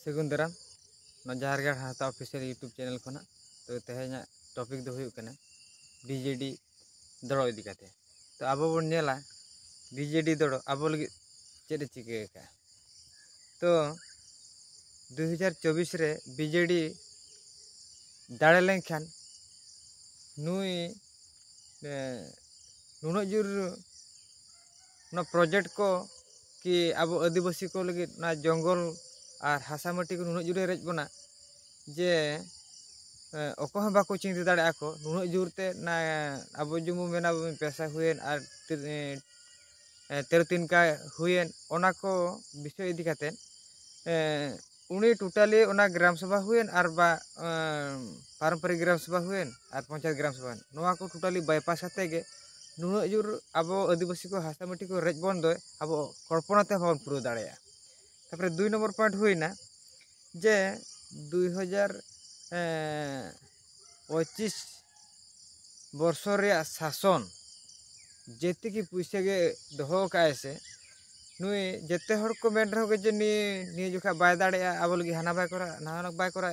सेगुन दाराम जाहारगाड़ हाता official YouTube channel को तो तेहेना टॉपिक दो हुई कना बीजेडी दड़ो इदी काते तो अब बन नेला बीजेडी दड़ो अब लगी चेद चिके का तो 2024 रे बीजेडी दाड़े लेनखान नुई नुनो जुर ना प्रोजेक्ट को कि अब आदिवासी को लगे ना जंगल और हासामाटी को नुनो जुरे रेज बना जे ओको हम बाको चिंता दाड़ा को नुनो जुरते ना अब जुमु मेना पैसा हुएन और 13 का हुएन ओना को विषय इदी काते उनी टोटाली ओना ग्राम सभा हुएन और बा पारंपरिक ग्राम सभा हुएन और पंचायत ग्राम सभा नोआ को टोटाली बाईपास आते गे नुनो जुर अब आदिवासी को हासामाटी को रेज बन दो अब कल्पनाते हम पूरा दाड़ा तापर 2 नंबर पॉइंट हुईना जे 2025 वर्ष शासन जेते की पैसा गे दहो का से नुई जेते हर को मेन रहो जे नी जोखा बाय दाड़ा अब लगी हाना बाय करा नाना बाय करा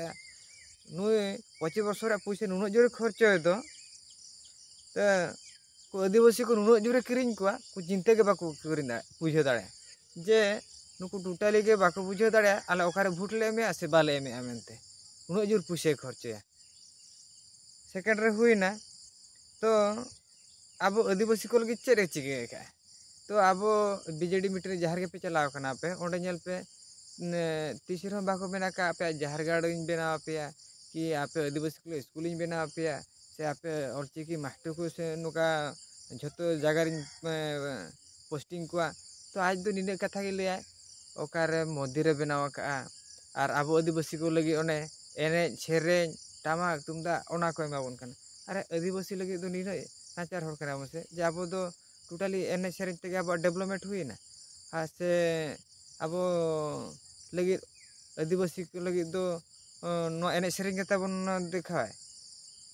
नुई 25 वर्ष पैसा नुनो जोरे खर्च दो को आदिवासी को नुनो जोरे किरिंग को चिंता के बाको किरिंग बुझे दाड़ा जे नुकु टोटाली के बाको बुझे दाड़ा आले ओकारे भोट ले एमे से बाले एमे मेनते नुनो जोर पैसा खर्चया सेकेंड रे हुईना तो अब आदिवासी को लगी चेरे चिके का तो अब बीजेडी मीटिंग जहार के पे चलाव कना पे ओंडे नेल पे तीसर हम बाको मेना का पे जहारगाड़ इन बेना पे कि आपे आदिवासी को स्कूल इन बेना पे से आपे ऑलचिकी मास्टर को से नुका झतो जगह पोस्टिंग को तो आज दो निने कथा के लिया ओकारे मंदिर बनावा का और अब आदिवासी को लगी ओने एने सेरें टामाक तुमदा ओना को एमाबन कना अरे आदिवासी लगी दो निने नाचार हर कना मसे जे अब दो टोटाली एने सेरें ते अब डेवलपमेंट हुईना आ से अब लगी आदिवासी को लगी दो नो एने सेरें के तबन देखाय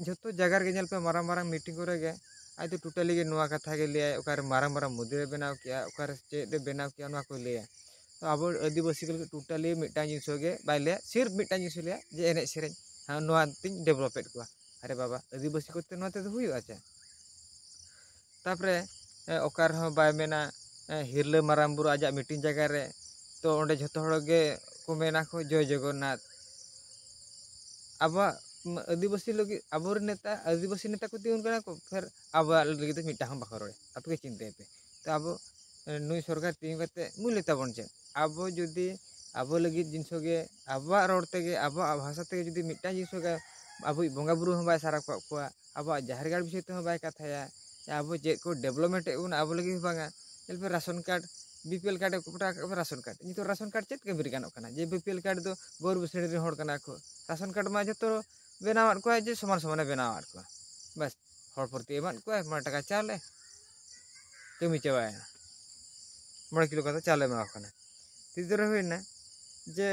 जतो जगह के पे मारा मारा मीटिंग करे गे आज तो टोटाली के नुआ कथा के लिया ओकारे मारा मारा मंदिर बनाव किया ओकारे चेद बनाव किया नुआ को लिया तो अब आदिवासी को टोटाली मिटा जिनिस गे बाइले सिर्फ मिटा जिनिस लिया जे एने सेरें हाँ नुआ तिन डेवलपेट को अरे बाबा आदिवासी को नुआ ते हुई आचे तापरे ओकार हो बाय मेना हिरले माराम बुरु आजा मीटिंग जगह रे तो ओंडे झतो हड़ गे को मेना को जय जगन्नाथ अब आदिवासी लगी अब नेता आदिवासी नेता को तीन कना को फिर अब लगी तो मिटा हम बाको रोड़े आपके चिंता पे तो अब नुई सरकार तीन करते मुलेता बन चे अब जुदी अब लगी जिनस गे अब रोड़ते गे अब भाषा ते जुदी मिटा जिनस गे अब बंगा बुरु हम बाय सारा को अब जहारगाड़ विषय ते बाय कथाया अब जे को डेवलपमेंट उन अब लगी बांगा पे ration card BPL card ration card नितो राशन कार्ड चेत के गानों कना जे बीपीएल कार्ड दो गौरव श्रेणी हड़ कना को राशन कार्ड मा जतो बनावात को जे समान समान बनावात को बस हर प्रति एमान को मा टाका चाले कमी चाबाय 1 किलो का चाले मा कना तीसरे हुईना जे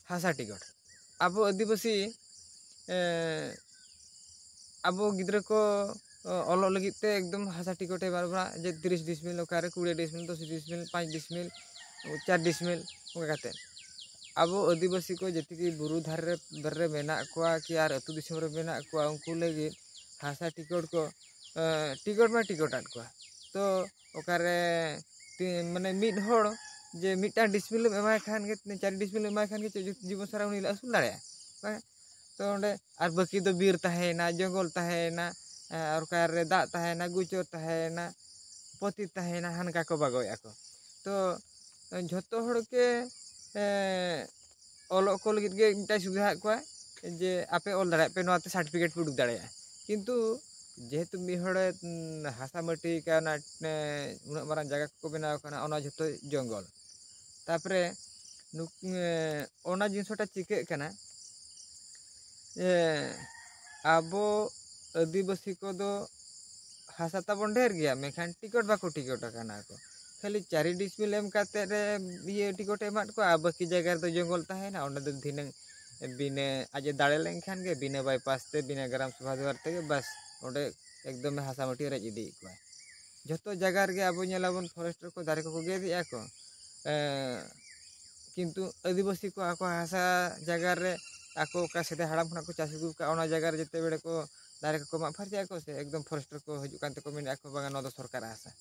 हासा टिकट अब आदिवासी अब गिद्र को अलो लगी ते एकदम हासा टिकट बारबा जे 30 डिसमिल ओकारे 20 डिसमिल 10 डिसमिल 5 डिसमिल 4 डिसमिल ओकाते अब आदिवासी को जति की बुरु धारे मेना को कि यार अतु दिसम रे मेना को उनको लगी हासा टिकट को टिकट में टिकट आट को तो ओकारे माने मिड होड़ जे मिटा डिसमिल एमाय खान के 4 डिसमिल एमाय खान के जीवन सारा उनी असूल दाड़ा तो ओंडे आर बाकी दो बीर तहेना जंगल तहेना और कार दा तहेना गुचर तहेना पति तहेना हानका को बागोया को तो झतो हड़ के ओलो को लगित गे मिटा सुविधा को जे आपे ओल दाड़ा पे नोते सर्टिफिकेट पे उडुक दाड़ा किंतु जेहेतु मिहड़े हासा माटी का ना उना मारां जगह को बनाव कना ओना झतो जंगल तापरे ओना जिनसटा चिके कना अब आदिवासी को दो हासा तबन ढेर गया मेखान टिकट बाको टिकट कना को खाली 4 डिसमिल एम काते रे ये टिकट एमात को अब बाकी जगह तो जंगल ताहेना ओंडे दो धिनंग बिना आज दाड़े लेनखान गे बिना बाईपास ते बिना ग्राम सभा द्वार ते बस ओंडे एकदम हासा माटी रेज इदी को जतो जगह रे अब नेलाबन फरेस्टर को दारे को गेदिया को किंतु आदिवासी को आको हासा जगह रे आको का सेदे हाड़ाम खना को चाष अगु का ओना जगह रे जते बेड़े को दारे को मा फरजा को से एकदम फरेस्टर को हजु कांते को मेन आको बागा न सरकार हासा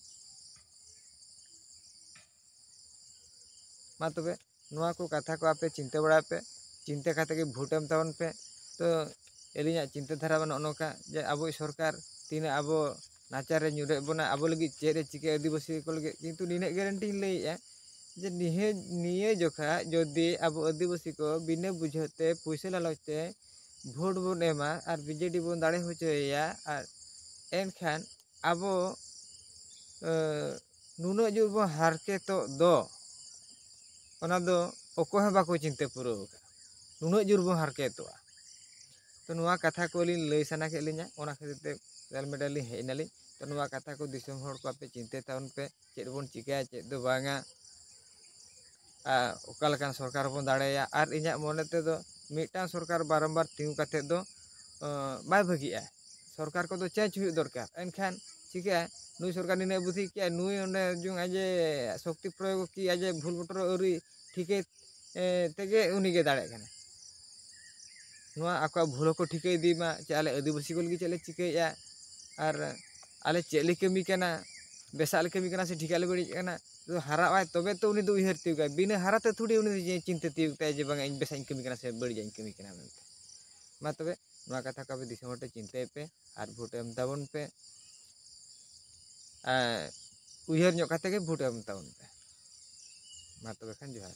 मा तबे नुआ को कथा को आपे चिंता बड़ा पे चिंता खाते के भोटम तावन पे तो एलिया चिंता धारा बन अनोका जे आबो सरकार तीन आबो नाचार रे न्यूरे बना आबो लगी चेरे चिके आदिवासी को लगे किंतु निने गारंटी लैया जे निये जोखा जदि आबो आदिवासी को बिना बुझते पैसा लालचते भोट बन एमा और बीजेडी बन दाड़े होचोया और एनखान आबो नुनो जुर बो हारके तो दो ओना दो ओको हे बाको चिंता पुरो नुनो जुर बो हारके तो नुआ कथा को लिन लई सना के लिया ओना खातिर ते सोशल मीडिया लिन हेनाली तो नुआ कथा को दिसम हर को आपे चिंता ताउन पे चेद बन चिकाया चेद दो बांगा ओका लकान सरकार बन दाड़ेया और इᱧᱟᱹᱜ मने ते दो मिटान सरकार बारंबार तिंगु काते दो बाय भगिया सरकार को दो चेंज हुई दरकार एनखान चिका नुई सरकार निने बुद्धि किया नुई ओंडे जुंग आजे शक्ति प्रयोग की आजे भूल बटर औरी ठीके तेगे उनी गे दाड़े कने नुआ आको भूल को ठीके दीमा चे आले आदिवासी को लगी चले चिकाया और आले चेली कमी कना बेसाल कमी कना से ठीकाले बड़ी कना तो हारा आय तबे तो उनी दो उहर तिउगा बिना हाराते थोड़ी उनी चिंता तिउगता जे बांगा इन बेसाइन कमी कना से बड़ी जाइन कमी कना मेनते मा तबे नुआ कथा का बे दिसम हटे चिंता पे और भोट एम ताबन पे उहर ᱧᱚᱜ ᱠᱟᱛᱮ ᱜᱮ ᱵᱷᱳᱴ ᱮᱢ ᱛᱟᱵᱚᱱ ᱯᱮ ᱢᱟ ᱛᱚᱵᱮ ᱠᱷᱟᱱ ᱡᱚᱦᱟᱨ।